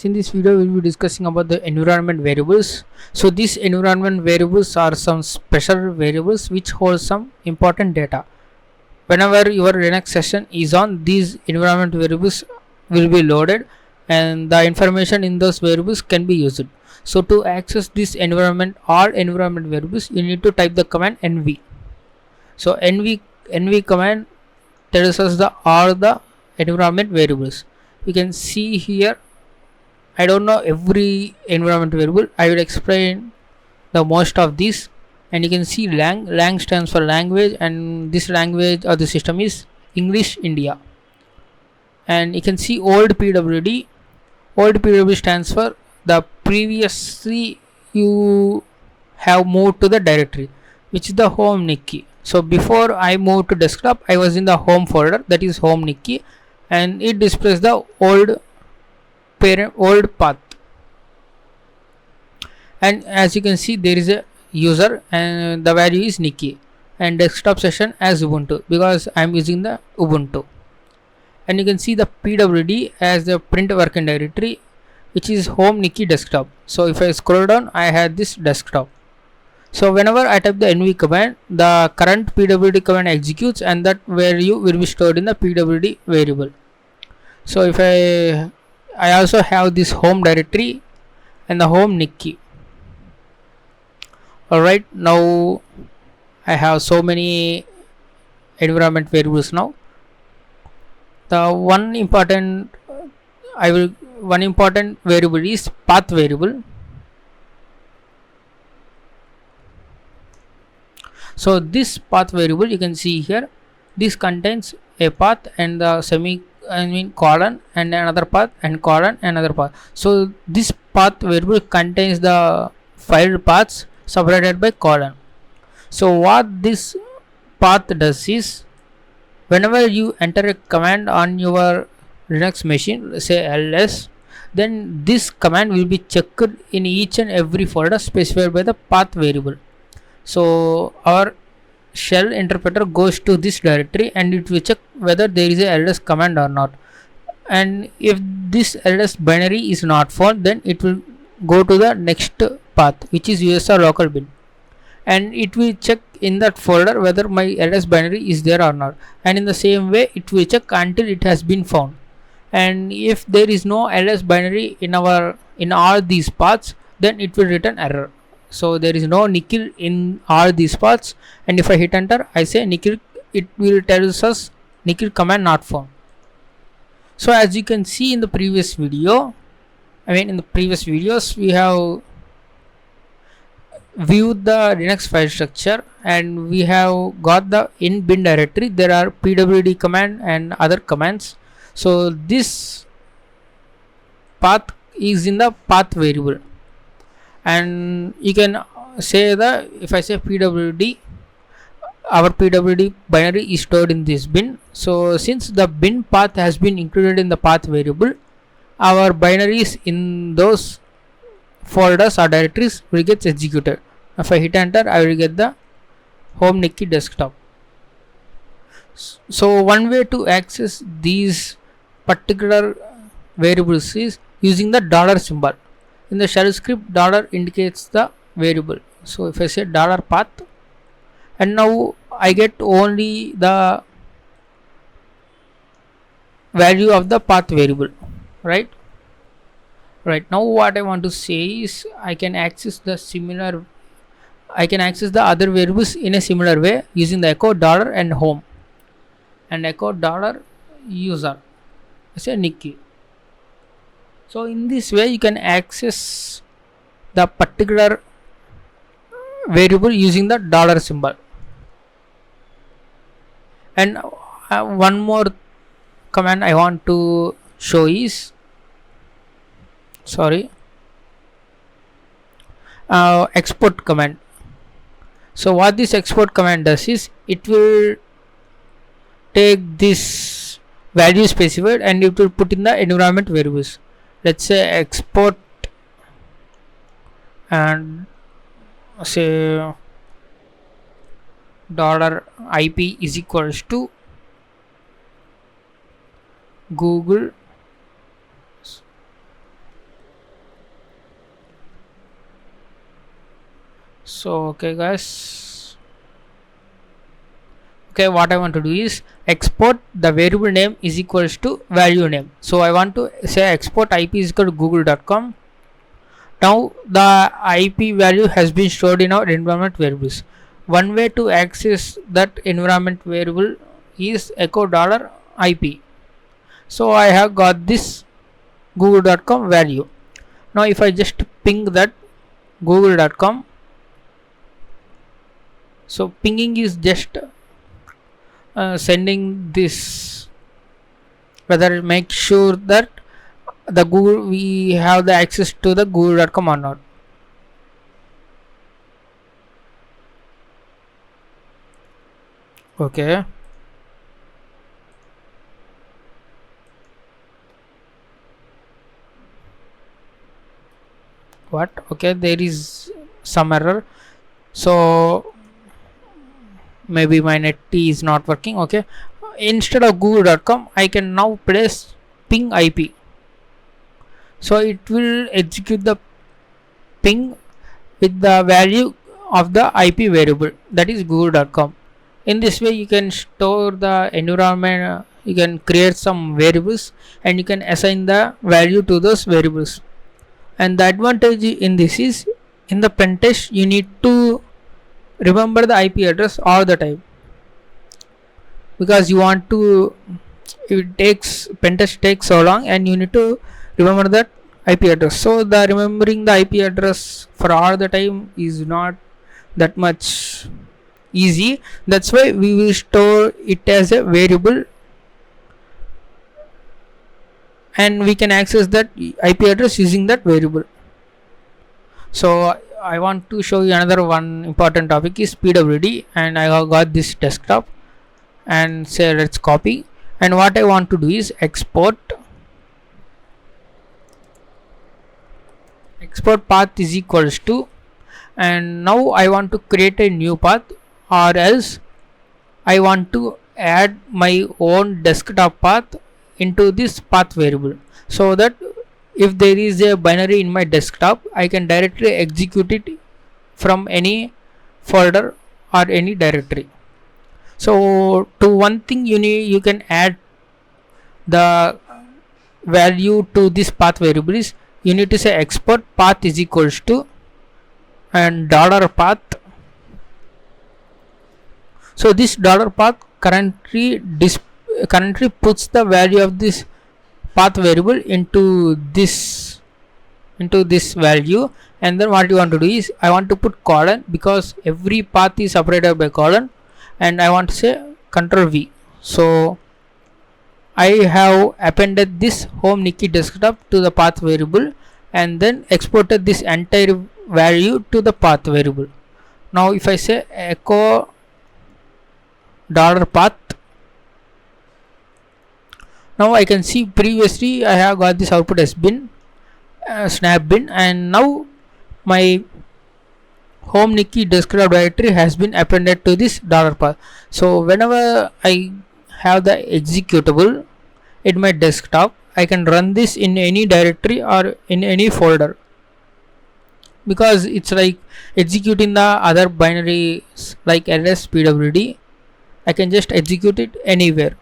In this video, we will be discussing about the environment variables. So these environment variables are some special variables which hold some important data. Whenever your Linux session is on, these environment variables will be loaded and the information in those variables can be used. So to access this environment variables, you need to type the command nv. So nv command tells us all the environment variables. You can see here, I don't know every environment variable. I will explain the most of these. And you can see lang stands for language, and this language or the system is English India. And you can see old pwd. Old pwd stands for the previously you have moved to the directory, which is the home nicky. So before I moved to desktop, I was in the home folder, that is home nicky, and it displays the old path. And as you can see, there is a user and the value is nicky, and desktop session as ubuntu because I am using the ubuntu. And you can see the pwd as the print working directory, which is home nicky desktop. So if I scroll down, I had this desktop. So whenever I type the nv command, the current pwd command executes and that value will be stored in the pwd variable. So if I also have this home directory and the home nicky. Alright, now I have so many environment variables now. The one important variable is path variable. So this path variable, you can see here, this contains a path and the colon and another path and colon another path. So this path variable contains the filed paths separated by colon. So what this path does is, whenever you enter a command on your Linux machine, say ls, then this command will be checked in each and every folder specified by the path variable. So our shell interpreter goes to this directory and it will check whether there is a ls command or not, and if this ls binary is not found, then it will go to the next path, which is usr local bin, and it will check in that folder whether my ls binary is there or not, and in the same way it will check until it has been found. And if there is no ls binary in all these paths, then it will return error. So there is no nicky in all these paths, and if I hit enter, I say nicky, it will tell us nicky command not found. So as you can see in the previous video, in the previous videos, we have viewed the Linux file structure and we have got the in bin directory. There are pwd command and other commands. So this path is in the path variable, and you can say if I say pwd, our pwd binary is stored in this bin. So since the bin path has been included in the path variable, our binaries in those folders or directories will get executed. If I hit enter, I will get the home nicky desktop. So one way to access these particular variables is using the dollar symbol. In the shell script, dollar indicates the variable. So if I say $path, and now I get only the value of the path variable, right? Now what I want to say is I can access the other variables in a similar way using the echo dollar and home and echo dollar user, say nicky. So in this way you can access the particular variable using the dollar symbol. And one more command I want to show is export command. So what this export command does is, it will take this value specified and it will put in the environment variables. Let's say export and say $ip is equals to Google So okay guys, okay, what I want to do is export the variable name is equals to value name. So I want to say export IP is equal to google.com. Now the IP value has been stored in our environment variables. One way to access that environment variable is echo $IP. So I have got this google.com value. Now if I just ping that google.com, so pinging is just sending this, whether make sure that the Google we have the access to the google.com or not. Okay, what? Okay, there is some error, so maybe my net is not working. Okay, instead of google.com I can now press ping IP, so it will execute the ping with the value of the IP variable, that is google.com. In this way you can store the environment, you can create some variables and you can assign the value to those variables. And the advantage in this is, in the pen test you need to remember the IP address all the time, because you want to, it takes, pen test takes so long and you need to remember that IP address. So the remembering the IP address for all the time is not that much easy. That's why we will store it as a variable and we can access that IP address using that variable. So I want to show you another one important topic is PWD, and I have got this desktop and say let's copy, and what I want to do is export path is equals to, and now I want to create a new path, or else I want to add my own desktop path into this path variable, so that if there is a binary in my desktop I can directly execute it from any folder or any directory. So to one thing you can add the value to this path variable is, you need to say export path is equals to and $path. So this $path currently puts the value of this path variable into this value, and then what you want to do is, I want to put colon because every path is separated by colon, and I want to say Ctrl V. So I have appended this home Nikki desktop to the path variable and then exported this entire value to the path variable. Now if I say echo $path, now I can see previously I have got this output as bin, snap bin, and now my home Nikki desktop directory has been appended to this $path. So whenever I have the executable in my desktop, I can run this in any directory or in any folder, because it's like executing the other binaries like ls pwd, I can just execute it anywhere.